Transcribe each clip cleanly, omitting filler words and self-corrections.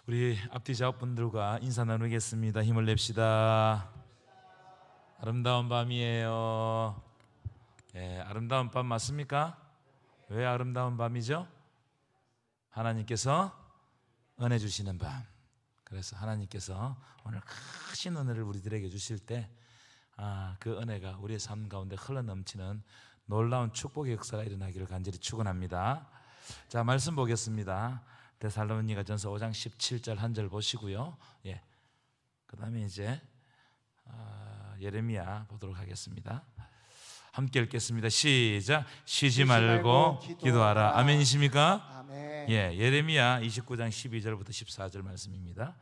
우리 앞뒤 작업분들과 인사 나누겠습니다. 힘을 냅시다. 아름다운 밤이에요. 예, 아름다운 밤 맞습니까? 왜 아름다운 밤이죠? 하나님께서 은혜 주시는 밤. 그래서 하나님께서 오늘 크신 은혜를 우리들에게 주실 때 그 은혜가 우리의 삶 가운데 흘러넘치는 놀라운 축복의 역사가 일어나기를 간절히 축원합니다. 자, 말씀 보겠습니다. 데살로니가전서 5장 17절 한 절 보시고요. 예, 그 다음에 이제 예레미야 보도록 하겠습니다. 함께 읽겠습니다. 시작. 쉬지 말고 기도하라. 아멘이십니까? 아멘. 예, 예레미야 29장 12절부터 14절 말씀입니다.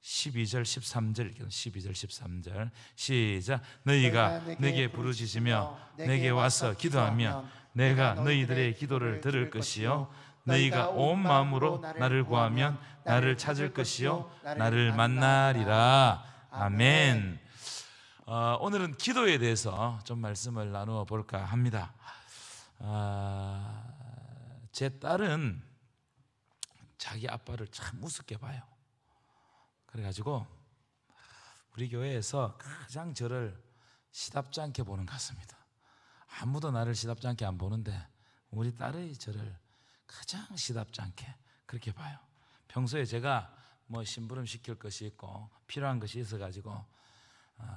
12절 13절 12절 13절 시작. 너희가 내게 부르짖으며 내게 와서 기도하면 내가 너희들의 기도를 들을 것이요 너희가 온 마음으로 나를 구하면 나를 찾을 것이요 나를 만나리라. 아멘. 오늘은 기도에 대해서 좀 말씀을 나누어 볼까 합니다. 제 딸은 자기 아빠를 참 우습게 봐요. 그래가지고 우리 교회에서 가장 저를 시답지 않게 보는 것 같습니다. 아무도 나를 시답지 않게 안 보는데 우리 딸이 저를 가장 시답지 않게 그렇게 봐요. 평소에 제가 뭐 심부름 시킬 것이 있고 필요한 것이 있어가지고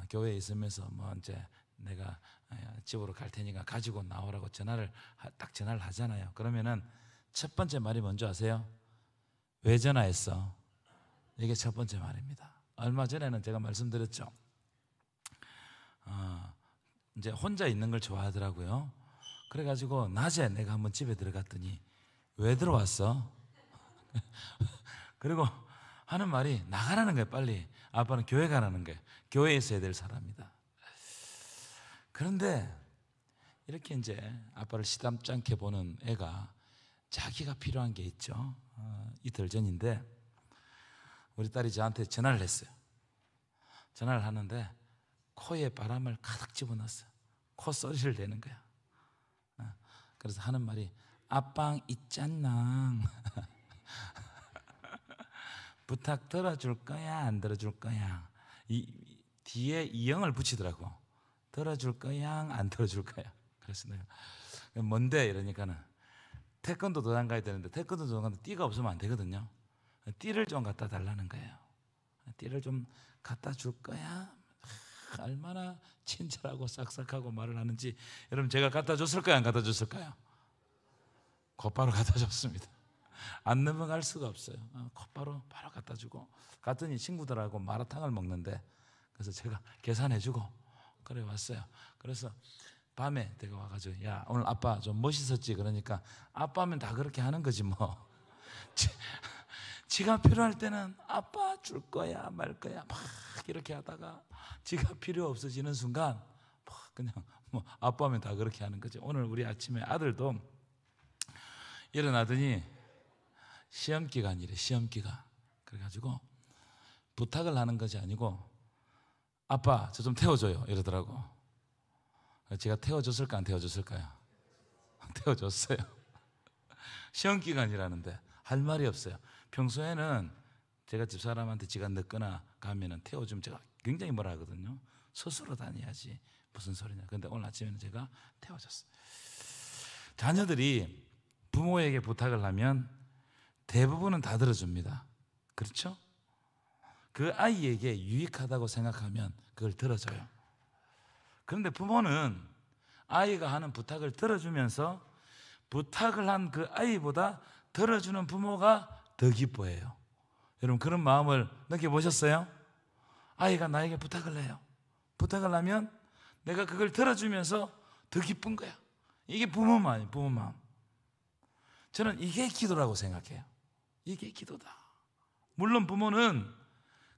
교회에 있으면서 뭐 이제 내가 집으로 갈 테니까 가지고 나오라고 전화를 하잖아요. 그러면은 첫 번째 말이 뭔지 아세요? 왜 전화했어? 이게 첫 번째 말입니다. 얼마 전에는 제가 말씀드렸죠. 이제 혼자 있는 걸 좋아하더라고요. 그래가지고 낮에 내가 한번 집에 들어갔더니 왜 들어왔어? 그리고 하는 말이 나가라는 거예요. 빨리. 아빠는 교회 가라는 거예요. 교회에 있어야 될 사람이다. 그런데 이렇게 이제 아빠를 시답지 않게 보는 애가 자기가 필요한 게 있죠. 이틀 전인데 우리 딸이 저한테 전화를 했어요. 전화를 하는데 코에 바람을 가득 집어넣었어요. 콧소리를 내는 거야. 그래서 하는 말이 아빵 있잖아. 부탁 들어줄 거야 안 들어줄 거야. 뒤에 이영을 붙이더라고. 들어줄 거야 안 들어줄 거야. 그래서 내가 뭔데 이러니까는 태권도 도장 가야 되는데 태권도 도장 가는데 띠가 없으면 안 되거든요. 띠를 좀 갖다 달라는 거예요. 띠를 좀 갖다 줄 거야. 얼마나 친절하고 싹싹하고 말을 하는지. 여러분 제가 갖다 줬을까요 안 갖다 줬을까요? 곧바로 갖다 줬습니다. 안 넘어갈 수가 없어요. 곧바로 바로 갖다 주고 갔더니 친구들하고 마라탕을 먹는데 그래서 제가 계산해주고 그래 왔어요. 그래서 밤에 내가 와가지고 야 오늘 아빠 좀 멋있었지? 그러니까 아빠면 다 그렇게 하는 거지 뭐. 지가 필요할 때는 아빠 줄 거야 말 거야 막 이렇게 하다가 지가 필요 없어지는 순간 그냥 뭐 아빠면 다 그렇게 하는 거죠. 오늘 우리 아침에 아들도 일어나더니 시험 기간이래. 시험 기간. 그래가지고 부탁을 하는 것이 아니고 아빠 저 좀 태워줘요 이러더라고. 제가 태워줬을까 안 태워줬을까요? 태워줬어요. 시험 기간이라는데 할 말이 없어요. 평소에는 제가 집사람한테 지가 늦거나 가면은 태워주면 제가 굉장히 뭐라 하거든요. 스스로 다녀야지 무슨 소리냐. 그런데 오늘 아침에는 제가 태워줬어요. 자녀들이 부모에게 부탁을 하면 대부분은 다 들어줍니다. 그렇죠? 그 아이에게 유익하다고 생각하면 그걸 들어줘요. 그런데 부모는 아이가 하는 부탁을 들어주면서 부탁을 한 그 아이보다 들어주는 부모가 더 기뻐해요. 여러분 그런 마음을 느껴보셨어요? 아이가 나에게 부탁을 해요. 부탁을 하면 내가 그걸 들어주면서 더 기쁜 거야. 이게 부모 마음이에요. 부모 마음. 저는 이게 기도라고 생각해요. 이게 기도다. 물론 부모는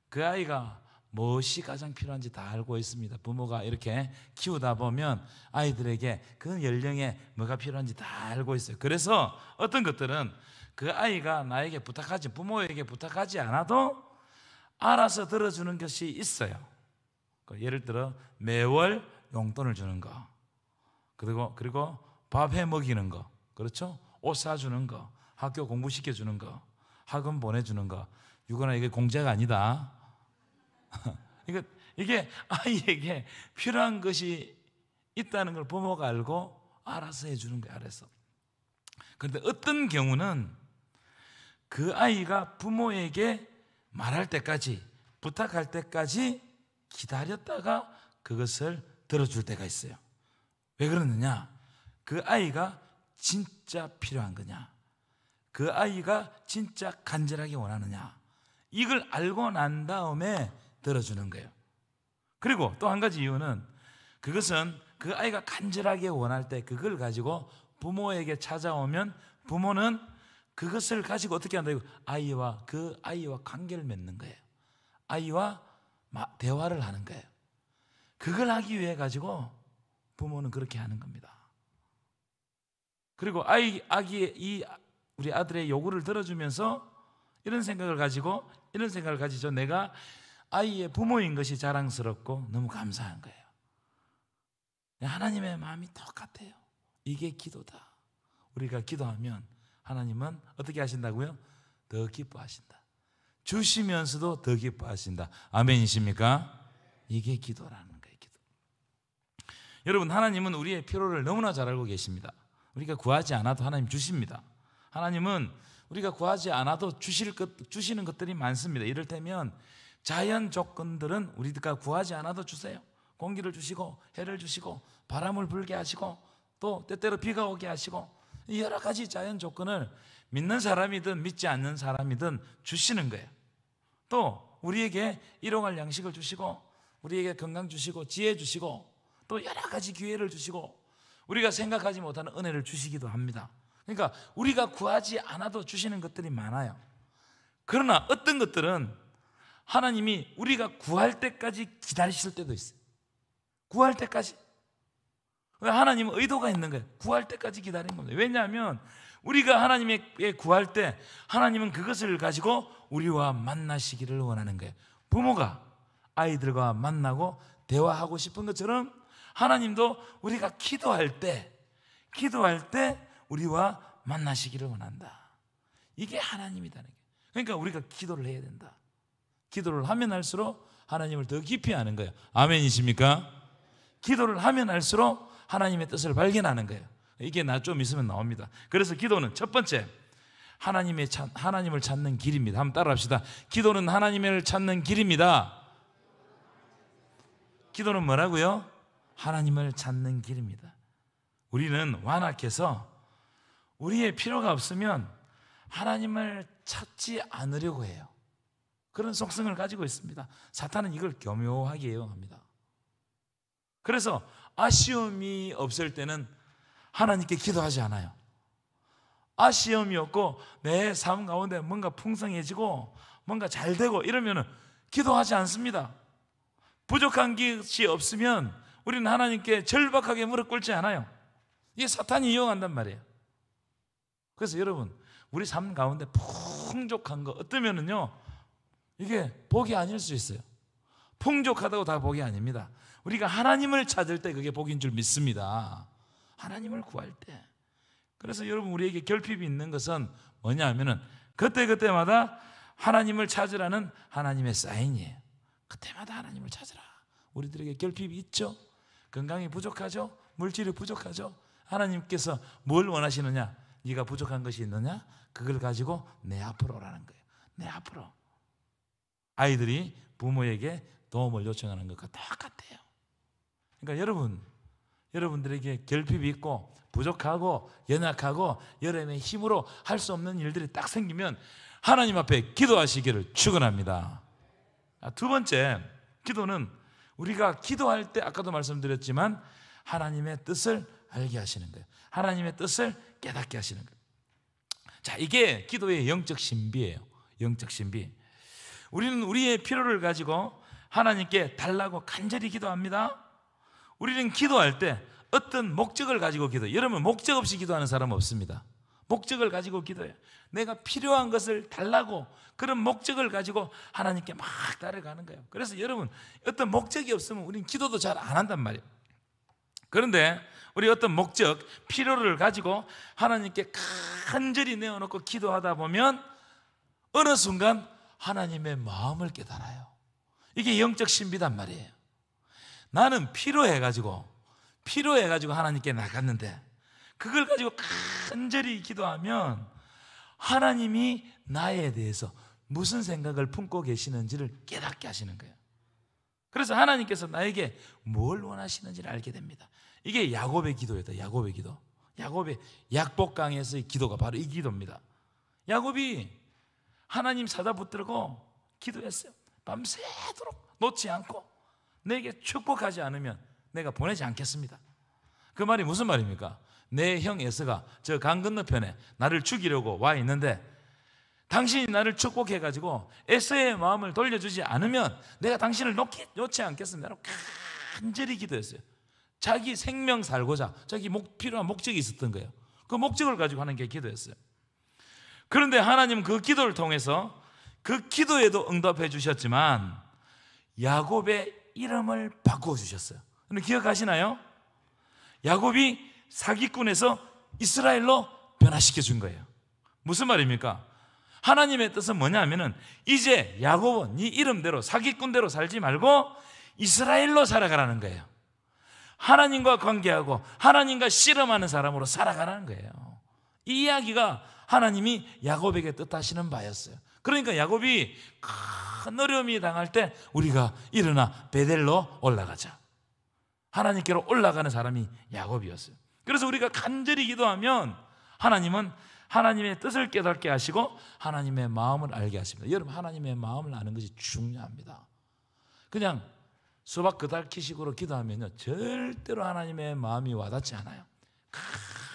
그 아이가 무엇이 가장 필요한지 다 알고 있습니다. 부모가 이렇게 키우다 보면 아이들에게 그 연령에 뭐가 필요한지 다 알고 있어요. 그래서 어떤 것들은 그 아이가 나에게 부탁하지 부모에게 부탁하지 않아도 알아서 들어주는 것이 있어요. 예를 들어 매월 용돈을 주는 거, 그리고 밥 해 먹이는 거, 그렇죠? 옷 사주는 거, 학교 공부시켜주는 거, 학원 보내주는 거. 유건아, 이게 공짜가 아니다. 이게 아이에게 필요한 것이 있다는 걸 부모가 알고 알아서 해주는 거예요. 알아서. 그런데 어떤 경우는 그 아이가 부모에게 말할 때까지, 부탁할 때까지 기다렸다가 그것을 들어줄 때가 있어요. 왜 그러느냐? 그 아이가 진짜 필요한 거냐? 그 아이가 진짜 간절하게 원하느냐? 이걸 알고 난 다음에 들어주는 거예요. 그리고 또 한 가지 이유는, 그것은 그 아이가 간절하게 원할 때 그걸 가지고 부모에게 찾아오면 부모는 그것을 가지고 어떻게 한다? 그 아이와 관계를 맺는 거예요. 아이와 대화를 하는 거예요. 그걸 하기 위해 가지고 부모는 그렇게 하는 겁니다. 그리고 우리 아들의 요구를 들어주면서 이런 생각을 가지죠. 내가 아이의 부모인 것이 자랑스럽고 너무 감사한 거예요. 하나님의 마음이 똑같아요. 이게 기도다. 우리가 기도하면 하나님은 어떻게 하신다고요? 더 기뻐하신다. 주시면서도 더 기뻐하신다. 아멘이십니까? 이게 기도라는 거예요. 기도. 여러분, 하나님은 우리의 필요를 너무나 잘 알고 계십니다. 우리가 구하지 않아도 하나님 주십니다. 하나님은 우리가 구하지 않아도 주시는 것들이 많습니다. 이를테면 자연 조건들은 우리가 구하지 않아도 주세요. 공기를 주시고 해를 주시고 바람을 불게 하시고 또 때때로 비가 오게 하시고 여러 가지 자연 조건을 믿는 사람이든 믿지 않는 사람이든 주시는 거예요. 또 우리에게 일용할 양식을 주시고 우리에게 건강 주시고 지혜 주시고 또 여러 가지 기회를 주시고 우리가 생각하지 못하는 은혜를 주시기도 합니다. 그러니까 우리가 구하지 않아도 주시는 것들이 많아요. 그러나 어떤 것들은 하나님이 우리가 구할 때까지 기다리실 때도 있어요. 구할 때까지. 하나님은 의도가 있는 거예요. 구할 때까지 기다리는 겁니다. 왜냐하면 우리가 하나님에게 구할 때 하나님은 그것을 가지고 우리와 만나시기를 원하는 거예요. 부모가 아이들과 만나고 대화하고 싶은 것처럼 하나님도 우리가 기도할 때 우리와 만나시기를 원한다. 이게 하나님이라는 거예요. 그러니까 우리가 기도를 해야 된다. 기도를 하면 할수록 하나님을 더 깊이 아는 거예요. 아멘이십니까? 기도를 하면 할수록 하나님의 뜻을 발견하는 거예요. 이게 좀 있으면 나옵니다. 그래서 기도는 첫 번째, 하나님을 찾는 길입니다. 한번 따라합시다. 기도는 하나님을 찾는 길입니다. 기도는 뭐라고요? 하나님을 찾는 길입니다. 우리는 완악해서 우리의 필요가 없으면 하나님을 찾지 않으려고 해요. 그런 속성을 가지고 있습니다. 사탄은 이걸 교묘하게 이용합니다. 그래서 아쉬움이 없을 때는 하나님께 기도하지 않아요. 아쉬움이 없고 내 삶 가운데 뭔가 풍성해지고 뭔가 잘 되고 이러면 기도하지 않습니다. 부족한 것이 없으면 우리는 하나님께 절박하게 무릎 꿇지 않아요. 이게 사탄이 이용한단 말이에요. 그래서 여러분, 우리 삶 가운데 풍족한 거 어떠면은요, 이게 복이 아닐 수 있어요. 풍족하다고 다 복이 아닙니다. 우리가 하나님을 찾을 때 그게 복인 줄 믿습니다. 하나님을 구할 때. 그래서 여러분, 우리에게 결핍이 있는 것은 뭐냐 하면은 그때마다 하나님을 찾으라는 하나님의 사인이에요. 그때마다 하나님을 찾으라. 우리들에게 결핍이 있죠. 건강이 부족하죠. 물질이 부족하죠. 하나님께서 뭘 원하시느냐? 네가 부족한 것이 있느냐? 그걸 가지고 내 앞으로 오라는 거예요. 내 앞으로. 아이들이 부모에게 도움을 요청하는 것과 똑같아요. 그러니까 여러분들에게 결핍이 있고 부족하고 연약하고 여러분의 힘으로 할 수 없는 일들이 딱 생기면 하나님 앞에 기도하시기를 축원합니다. 두 번째, 기도는 우리가 기도할 때 아까도 말씀드렸지만 하나님의 뜻을 알게 하시는 거예요. 하나님의 뜻을 깨닫게 하시는 거예요. 자, 이게 기도의 영적 신비예요. 영적 신비. 우리는 우리의 필요를 가지고 하나님께 달라고 간절히 기도합니다. 우리는 기도할 때 어떤 목적을 가지고 기도해요. 여러분, 목적 없이 기도하는 사람은 없습니다. 목적을 가지고 기도해요. 내가 필요한 것을 달라고 그런 목적을 가지고 하나님께 막 따라가는 거예요. 그래서 여러분, 어떤 목적이 없으면 우리는 기도도 잘 안 한단 말이에요. 그런데 우리 어떤 목적, 필요를 가지고 하나님께 간절히 내어놓고 기도하다 보면 어느 순간 하나님의 마음을 깨달아요. 이게 영적 신비단 말이에요. 나는 필요해가지고 하나님께 나갔는데 그걸 가지고 간절히 기도하면 하나님이 나에 대해서 무슨 생각을 품고 계시는지를 깨닫게 하시는 거예요. 그래서 하나님께서 나에게 뭘 원하시는지를 알게 됩니다. 이게 야곱의 기도였다. 야곱의 기도. 야곱의 약복강에서의 기도가 바로 이 기도입니다. 야곱이 하나님 사자 붙들고 기도했어요. 밤새도록 놓지 않고 내게 축복하지 않으면 내가 보내지 않겠습니다. 그 말이 무슨 말입니까? 내 형 에서가 저 강 건너편에 나를 죽이려고 와 있는데 당신이 나를 축복해가지고 에서의 마음을 돌려주지 않으면 내가 당신을 놓지 않겠습니다. 간절히 기도했어요. 자기 생명 살고자 자기 필요한 목적이 있었던 거예요. 그 목적을 가지고 하는 게 기도였어요. 그런데 하나님은 그 기도를 통해서 그 기도에도 응답해 주셨지만 야곱의 이름을 바꾸어 주셨어요. 근데 기억하시나요? 야곱이 사기꾼에서 이스라엘로 변화시켜 준 거예요. 무슨 말입니까? 하나님의 뜻은 뭐냐면은 이제 야곱은 네 이름대로 사기꾼대로 살지 말고 이스라엘로 살아가라는 거예요. 하나님과 관계하고 하나님과 씨름하는 사람으로 살아가라는 거예요. 이 이야기가 하나님이 야곱에게 뜻하시는 바였어요. 그러니까 야곱이 큰 어려움이 당할 때 우리가 일어나 베델로 올라가자, 하나님께로 올라가는 사람이 야곱이었어요. 그래서 우리가 간절히 기도하면 하나님은 하나님의 뜻을 깨닫게 하시고 하나님의 마음을 알게 하십니다. 여러분, 하나님의 마음을 아는 것이 중요합니다. 그냥 수박 그닥키식으로 기도하면요 절대로 하나님의 마음이 와닿지 않아요.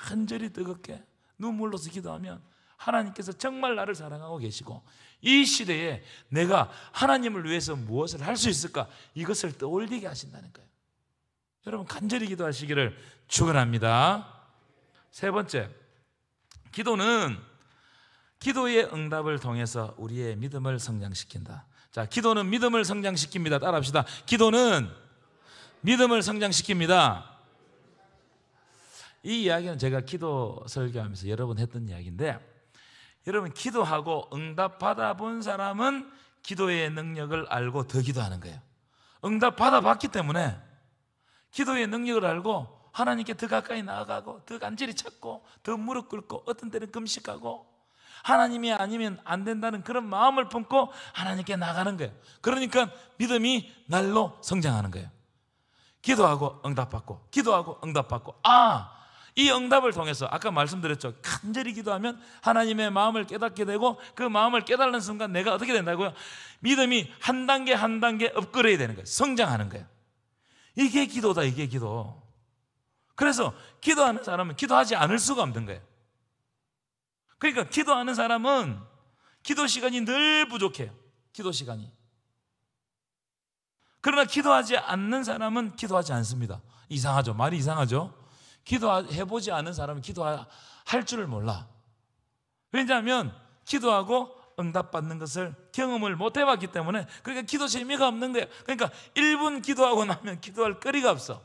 간절히 뜨겁게 눈물로서 기도하면 하나님께서 정말 나를 사랑하고 계시고 이 시대에 내가 하나님을 위해서 무엇을 할 수 있을까, 이것을 떠올리게 하신다는 거예요. 여러분, 간절히 기도하시기를 축원합니다. 세 번째, 기도는 기도의 응답을 통해서 우리의 믿음을 성장시킨다. 자, 기도는 믿음을 성장시킵니다. 따라합시다. 기도는 믿음을 성장시킵니다. 이 이야기는 제가 기도 설교하면서 여러 번 했던 이야기인데, 여러분, 기도하고 응답 받아본 사람은 기도의 능력을 알고 더 기도하는 거예요. 응답 받아봤기 때문에 기도의 능력을 알고 하나님께 더 가까이 나아가고 더 간절히 찾고 더 무릎 꿇고 어떤 때는 금식하고 하나님이 아니면 안 된다는 그런 마음을 품고 하나님께 나가는 거예요. 그러니까 믿음이 날로 성장하는 거예요. 기도하고 응답받고 기도하고 응답받고, 이 응답을 통해서 아까 말씀드렸죠. 간절히 기도하면 하나님의 마음을 깨닫게 되고 그 마음을 깨달는 순간 내가 어떻게 된다고요? 믿음이 한 단계 한 단계 업그레이드 되는 거예요. 성장하는 거예요. 이게 기도다. 이게 기도. 그래서 기도하는 사람은 기도하지 않을 수가 없는 거예요. 그러니까 기도하는 사람은 기도 시간이 늘 부족해요. 기도 시간이. 그러나 기도하지 않는 사람은 기도하지 않습니다. 이상하죠? 말이 이상하죠? 기도해보지 않은 사람은 기도할 줄을 몰라. 왜냐하면 기도하고 응답받는 것을 경험을 못 해봤기 때문에, 그러니까 기도 재미가 없는 거예요. 그러니까 1분 기도하고 나면 기도할 거리가 없어.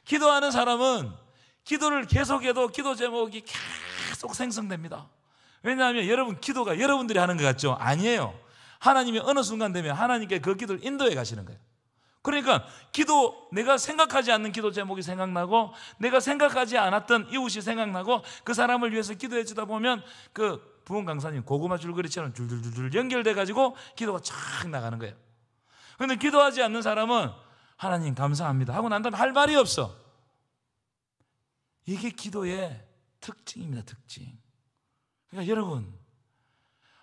기도하는 사람은 기도를 계속해도 기도 제목이 계속 생성됩니다. 왜냐하면 여러분, 기도가 여러분들이 하는 것 같죠? 아니에요. 하나님이 어느 순간 되면 하나님께 그 기도를 인도해 가시는 거예요. 그러니까 내가 생각하지 않는 기도 제목이 생각나고 내가 생각하지 않았던 이웃이 생각나고 그 사람을 위해서 기도해 주다 보면 그 부흥 강사님 고구마 줄거리처럼 줄줄줄 연결돼 가지고 기도가 쫙 나가는 거예요. 그런데 기도하지 않는 사람은 하나님 감사합니다 하고 난 다음에 할 말이 없어. 이게 기도의 특징입니다. 특징. 그러니까 여러분,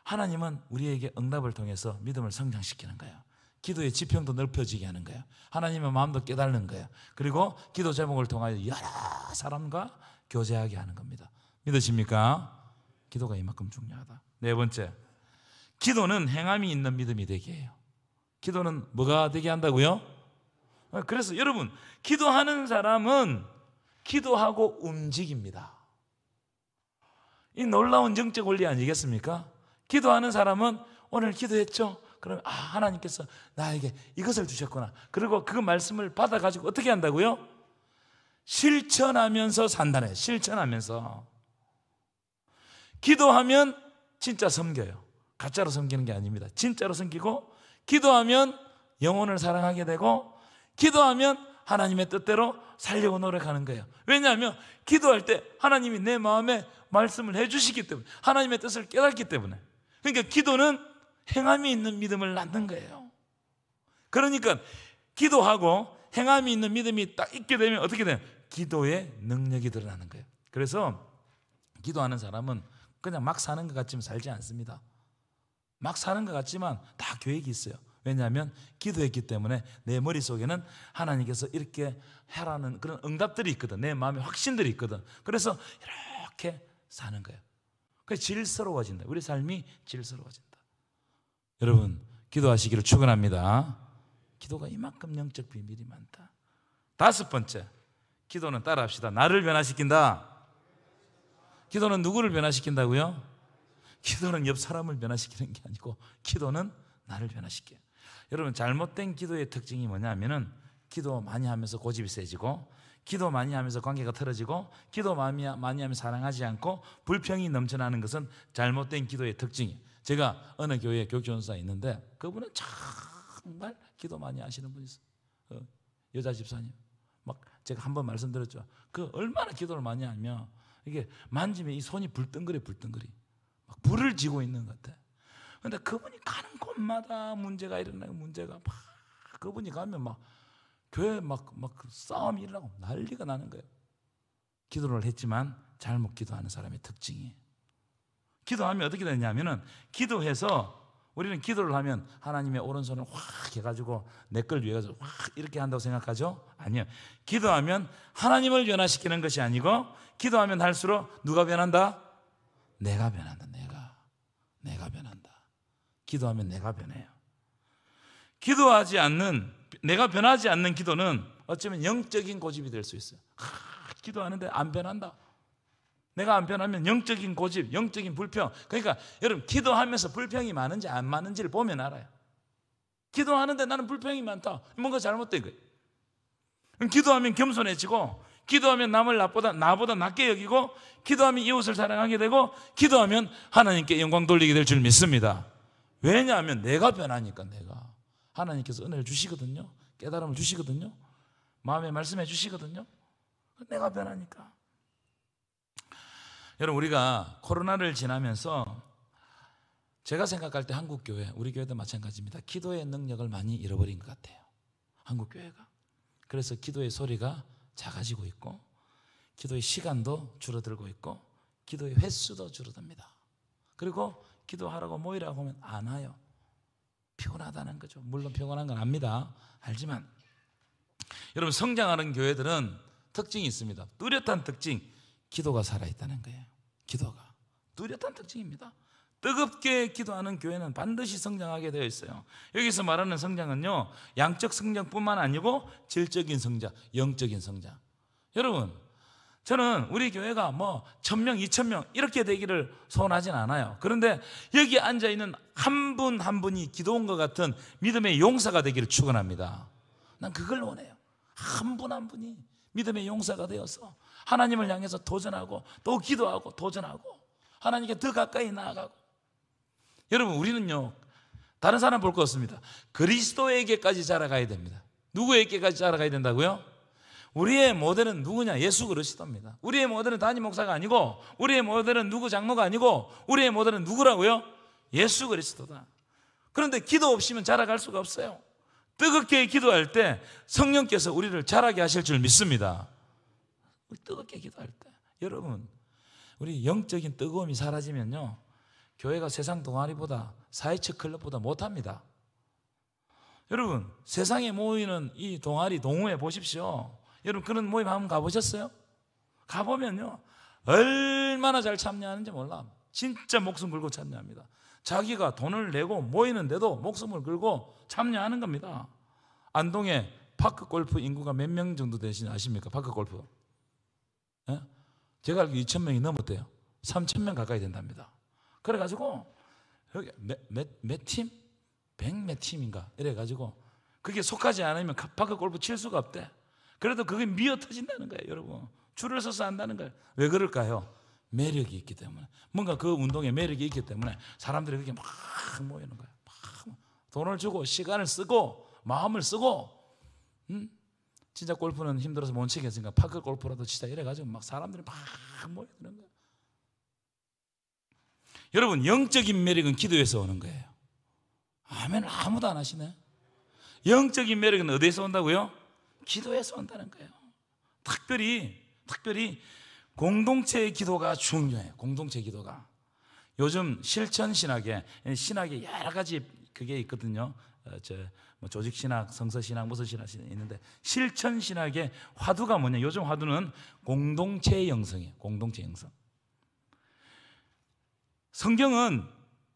하나님은 우리에게 응답을 통해서 믿음을 성장시키는 거예요. 기도의 지평도 넓혀지게 하는 거예요. 하나님의 마음도 깨닫는 거예요. 그리고 기도 제목을 통하여 여러 사람과 교제하게 하는 겁니다. 믿으십니까? 기도가 이만큼 중요하다. 네 번째, 기도는 행함이 있는 믿음이 되게 해요. 기도는 뭐가 되게 한다고요? 그래서 여러분, 기도하는 사람은 기도하고 움직입니다. 이 놀라운 영적 원리 아니겠습니까? 기도하는 사람은 오늘 기도했죠? 그럼 하나님께서 나에게 이것을 주셨구나. 그리고 그 말씀을 받아가지고 어떻게 한다고요? 실천하면서 산다네. 실천하면서. 기도하면 진짜 섬겨요. 가짜로 섬기는 게 아닙니다. 진짜로 섬기고, 기도하면 영혼을 사랑하게 되고, 기도하면 하나님의 뜻대로 살려고 노력하는 거예요. 왜냐하면 기도할 때 하나님이 내 마음에 말씀을 해주시기 때문에, 하나님의 뜻을 깨닫기 때문에. 그러니까 기도는 행함이 있는 믿음을 낳는 거예요. 그러니까 기도하고 행함이 있는 믿음이 딱 있게 되면 어떻게 돼요? 기도의 능력이 드러나는 거예요. 그래서 기도하는 사람은 그냥 막 사는 것 같지만 살지 않습니다. 막 사는 것 같지만 다 계획이 있어요. 왜냐하면 기도했기 때문에 내 머릿속에는 하나님께서 이렇게 하라는 그런 응답들이 있거든. 내 마음에 확신들이 있거든. 그래서 이렇게 사는 거예요. 그래서 질서로워진다. 우리 삶이 질서로워진다. 여러분, 기도하시기를 축원합니다. 기도가 이만큼 영적 비밀이 많다. 다섯 번째, 기도는 따라합시다. 나를 변화시킨다. 기도는 누구를 변화시킨다고요? 기도는 옆 사람을 변화시키는 게 아니고 기도는 나를 변화시켜요. 여러분, 잘못된 기도의 특징이 뭐냐면은 기도 많이 하면서 고집이 세지고, 기도 많이 하면서 관계가 틀어지고, 기도 많이 하면 사랑하지 않고 불평이 넘쳐나는 것은 잘못된 기도의 특징이에요. 제가 어느 교회에 교육전도사 있는데 그분은 정말 기도 많이 하시는 분이 있어요. 여자 집사님. 막 제가 한번 말씀드렸죠. 그 얼마나 기도를 많이 하면 이게 만지면 이 손이 불덩거려. 막 불을 지고 있는 것 같아. 근데 그분이 가는 곳마다 문제가 일어나고, 문제가 막, 그분이 가면 막 교회 막 싸움이 일어나고 난리가 나는 거예요. 기도를 했지만 잘못 기도하는 사람의 특징이에요. 기도하면 어떻게 되냐면은, 기도해서 우리는 기도를 하면 하나님의 오른손을 확 해가지고 내 걸 위해 가지고 확 이렇게 한다고 생각하죠? 아니요. 기도하면 하나님을 변화시키는 것이 아니고, 기도하면 할수록 누가 변한다? 내가 변한다. 내가 변한다. 기도하면 내가 변해요. 내가 변하지 않는 기도는 어쩌면 영적인 고집이 될 수 있어요. 기도하는데 안 변한다. 내가 안 변하면 영적인 고집, 영적인 불평. 그러니까 여러분, 기도하면서 불평이 많은지 안 많은지를 보면 알아요. 기도하는데 나는 불평이 많다. 뭔가 잘못된 거예요. 기도하면 겸손해지고, 기도하면 남을 나보다 낮게 여기고, 기도하면 이웃을 사랑하게 되고, 기도하면 하나님께 영광 돌리게 될 줄 믿습니다. 왜냐하면 내가 변하니까. 하나님께서 은혜를 주시거든요. 깨달음을 주시거든요. 마음에 말씀해 주시거든요. 내가 변하니까. 여러분, 우리가 코로나를 지나면서 제가 생각할 때 한국교회, 우리 교회도 마찬가지입니다. 기도의 능력을 많이 잃어버린 것 같아요. 한국교회가. 그래서 기도의 소리가 작아지고 있고, 기도의 시간도 줄어들고 있고, 기도의 횟수도 줄어듭니다. 그리고 기도하라고 모이라고 하면 안 와요. 피곤하다는 거죠. 물론 피곤한 건 압니다. 알지만 여러분, 성장하는 교회들은 특징이 있습니다. 뚜렷한 특징, 기도가 살아있다는 거예요. 기도가 뚜렷한 특징입니다. 뜨겁게 기도하는 교회는 반드시 성장하게 되어 있어요. 여기서 말하는 성장은요, 양적 성장뿐만 아니고 질적인 성장, 영적인 성장. 여러분, 저는 우리 교회가 1,000명, 2,000명 이렇게 되기를 소원하진 않아요. 그런데 여기 앉아있는 한 분 한 분이 기도원과 같은 믿음의 용사가 되기를 축원합니다. 난 그걸 원해요. 한 분 한 분이 믿음의 용사가 되어서 하나님을 향해서 도전하고, 또 기도하고 도전하고, 하나님께 더 가까이 나아가고. 여러분, 우리는요, 다른 사람 볼 거 없습니다. 그리스도에게까지 자라가야 됩니다. 누구에게까지 자라가야 된다고요? 우리의 모델은 누구냐? 예수 그리스도입니다. 우리의 모델은 담임 목사가 아니고, 우리의 모델은 누구 장로가 아니고, 우리의 모델은 누구라고요? 예수 그리스도다. 그런데 기도 없이면 자라갈 수가 없어요. 뜨겁게 기도할 때 성령께서 우리를 자라게 하실 줄 믿습니다. 뜨겁게 기도할 때, 여러분, 우리 영적인 뜨거움이 사라지면요, 교회가 세상 동아리보다, 사회적 클럽보다 못합니다. 여러분, 세상에 모이는 이 동아리, 동호회 보십시오. 여러분, 그런 모임 한번 가보셨어요? 가보면요, 얼마나 잘 참여하는지 몰라. 진짜 목숨 걸고 참여합니다. 자기가 돈을 내고 모이는데도 목숨을 걸고 참여하는 겁니다. 안동에 파크 골프 인구가 몇 명 정도 되시는지 아십니까? 파크 골프. 예? 제가 알기로 2,000명이 넘었대요. 3,000명 가까이 된답니다. 그래가지고 여기 몇 팀? 100몇 팀인가 이래가지고 그게 속하지 않으면 파크 골프 칠 수가 없대. 그래도 그게 미어 터진다는 거예요. 여러분, 줄을 서서 한다는 거예요. 왜 그럴까요? 매력이 있기 때문에, 뭔가 그 운동에 매력이 있기 때문에 사람들이 그렇게 막 모이는 거예요. 막 돈을 주고 시간을 쓰고 마음을 쓰고, 진짜 골프는 힘들어서 못 치겠으니까 파크 골프라도 치자 이래가지고 막 사람들이 막 모이는 거예요. 여러분, 영적인 매력은 기도에서 오는 거예요. 아멘. 아무도 안 하시네. 영적인 매력은 어디에서 온다고요? 기도에서 온다는 거예요. 특별히 공동체의 기도가 중요해요. 공동체 기도가. 요즘 실천 신학에 여러 가지 그게 있거든요. 뭐 조직 신학, 성서 신학, 무슨 신학이 있는데, 실천 신학의 화두가 뭐냐? 요즘 화두는 공동체의 영성이에요. 공동체 영성. 성경은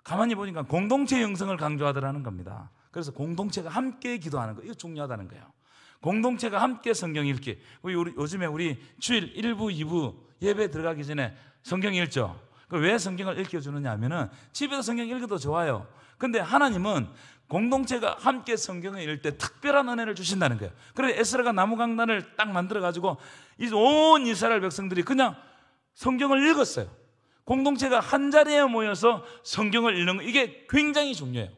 가만히 보니까 공동체 영성을 강조하더라는 겁니다. 그래서 공동체가 함께 기도하는 거, 이거 중요하다는 거예요. 공동체가 함께 성경 읽기. 요즘에 우리 주일 1부, 2부 예배 들어가기 전에 성경 읽죠. 왜 성경을 읽혀주느냐 하면은 집에서 성경 읽어도 좋아요. 근데 하나님은 공동체가 함께 성경을 읽을 때 특별한 은혜를 주신다는 거예요. 그래서 에스라가 나무강단을 딱 만들어가지고 온 이스라엘 백성들이 그냥 성경을 읽었어요. 공동체가 한 자리에 모여서 성경을 읽는 거, 이게 굉장히 중요해요.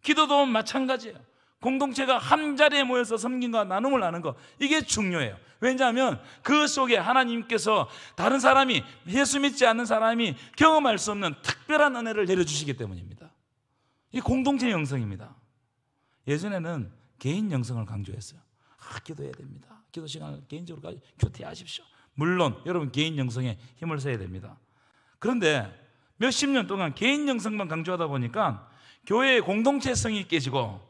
기도도 마찬가지예요. 공동체가 한 자리에 모여서 섬김과 나눔을 하는 거, 이게 중요해요. 왜냐하면 그 속에 하나님께서 다른 사람이, 예수 믿지 않는 사람이 경험할 수 없는 특별한 은혜를 내려주시기 때문입니다. 이 공동체 영성입니다. 예전에는 개인 영성을 강조했어요. 기도해야 됩니다. 기도 시간을 개인적으로 큐티하십시오. 물론 여러분 개인 영성에 힘을 써야 됩니다. 그런데 몇십 년 동안 개인 영성만 강조하다 보니까 교회의 공동체성이 깨지고,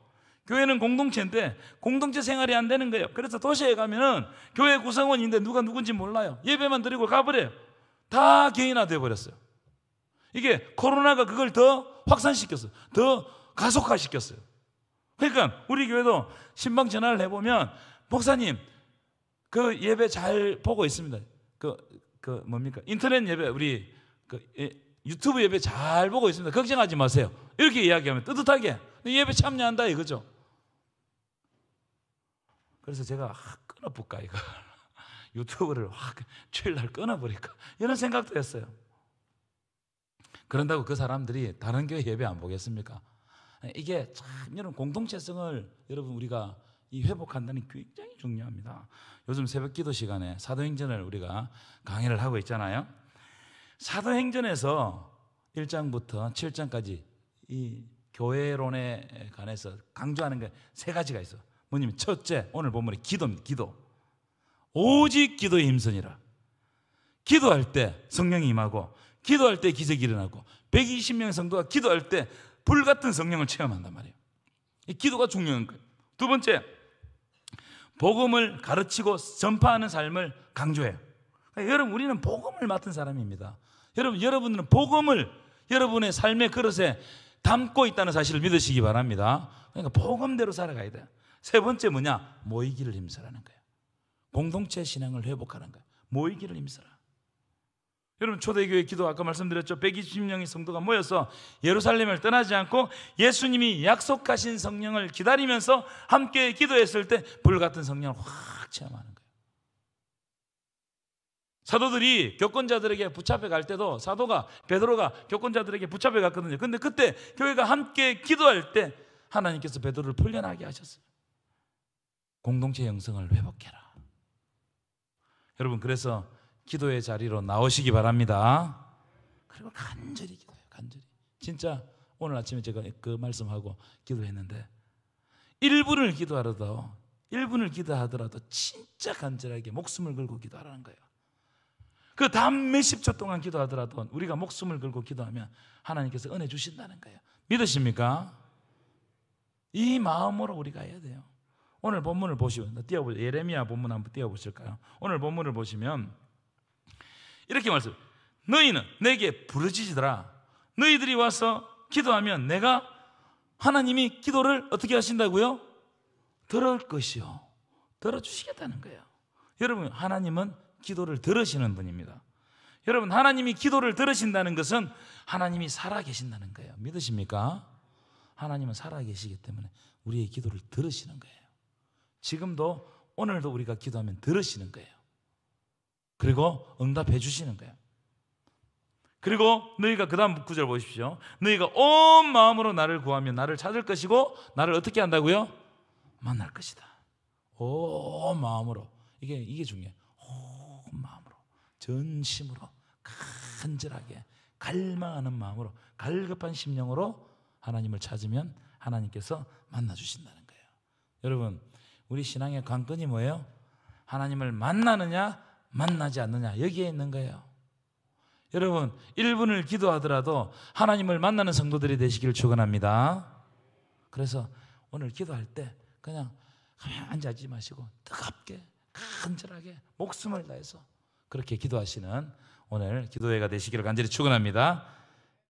교회는 공동체인데 공동체 생활이 안 되는 거예요. 그래서 도시에 가면은 교회 구성원인데 누가 누군지 몰라요. 예배만 드리고 가버려요. 다 개인화 되어버렸어요. 이게 코로나가 그걸 더 확산시켰어요. 더 가속화시켰어요. 그러니까 우리 교회도 신방 전화를 해보면, 목사님 그 예배 잘 보고 있습니다. 뭡니까? 인터넷 예배, 우리 유튜브 예배 잘 보고 있습니다. 걱정하지 마세요. 이렇게 이야기하면 뜨뜻하게 예배 참여한다 이거죠. 그래서 제가 끊어볼까 이거 유튜브를 확 주일날 끊어버릴까 이런 생각도 했어요. 그런다고 그 사람들이 다른 교회 예배 안 보겠습니까? 이게 참 이런 공동체성을 여러분 우리가 회복한다는 게 굉장히 중요합니다. 요즘 새벽 기도 시간에 사도행전을 우리가 강의를 하고 있잖아요. 사도행전에서 1장부터 7장까지 이 교회론에 관해서 강조하는 게 세 가지가 있어요. 뭐냐면 첫째, 오늘 본문의 기도입니다. 기도. 오직 기도에 힘쓰니라. 기도할 때 성령이 임하고, 기도할 때 기적이 일어나고, 120명의 성도가 기도할 때 불같은 성령을 체험한단 말이에요. 이 기도가 중요한 거예요. 두 번째, 복음을 가르치고 전파하는 삶을 강조해요. 그러니까 여러분, 우리는 복음을 맡은 사람입니다. 여러분들은 복음을 여러분의 삶의 그릇에 담고 있다는 사실을 믿으시기 바랍니다. 그러니까 복음대로 살아가야 돼요. 세 번째 뭐냐? 모이기를 힘쓰라는 거예요. 공동체 신앙을 회복하는 거예요. 모이기를 힘쓰라. 여러분, 초대교회 기도 아까 말씀드렸죠. 120명의 성도가 모여서 예루살렘을 떠나지 않고 예수님이 약속하신 성령을 기다리면서 함께 기도했을 때 불같은 성령을 확 체험하는 거예요. 사도들이 교권자들에게 붙잡혀 갈 때도 베드로가 교권자들에게 붙잡혀 갔거든요. 근데 그때 교회가 함께 기도할 때 하나님께서 베드로를 풀려나게 하셨어요. 공동체 영성을 회복해라. 여러분, 그래서 기도의 자리로 나오시기 바랍니다. 그리고 간절히 기도해요. 간절히. 진짜 오늘 아침에 제가 그 말씀하고 기도했는데 1분을 기도하더라도 진짜 간절하게 목숨을 걸고 기도하라는 거예요. 그 다음 몇십 초 동안 기도하더라도 우리가 목숨을 걸고 기도하면 하나님께서 은혜 주신다는 거예요. 믿으십니까? 이 마음으로 우리가 해야 돼요. 오늘 본문을 보시면 예레미야 본문 한번 띄워보실까요? 오늘 본문을 보시면 이렇게 말씀, 너희는 내게 부르짖으라. 너희들이 와서 기도하면 내가, 하나님이 기도를 어떻게 하신다고요? 들을 것이요, 들어주시겠다는 거예요. 여러분, 하나님은 기도를 들으시는 분입니다. 여러분, 하나님이 기도를 들으신다는 것은 하나님이 살아계신다는 거예요. 믿으십니까? 하나님은 살아계시기 때문에 우리의 기도를 들으시는 거예요. 지금도 오늘도 우리가 기도하면 들으시는 거예요. 그리고 응답해 주시는 거예요. 그리고 너희가 그 다음 구절 보십시오. 너희가 온 마음으로 나를 구하면 나를 찾을 것이고 나를 어떻게 한다고요? 만날 것이다. 온 마음으로. 이게 중요해요. 온 마음으로, 전심으로, 간절하게 갈망하는 마음으로, 갈급한 심령으로 하나님을 찾으면 하나님께서 만나주신다는 거예요. 여러분, 우리 신앙의 관건이 뭐예요? 하나님을 만나느냐 만나지 않느냐, 여기에 있는 거예요. 여러분, 1분을 기도하더라도 하나님을 만나는 성도들이 되시기를 축원합니다. 그래서 오늘 기도할 때 그냥 가만히 앉아있지 마시고 뜨겁게 간절하게 목숨을 다해서 그렇게 기도하시는 오늘 기도회가 되시기를 간절히 축원합니다.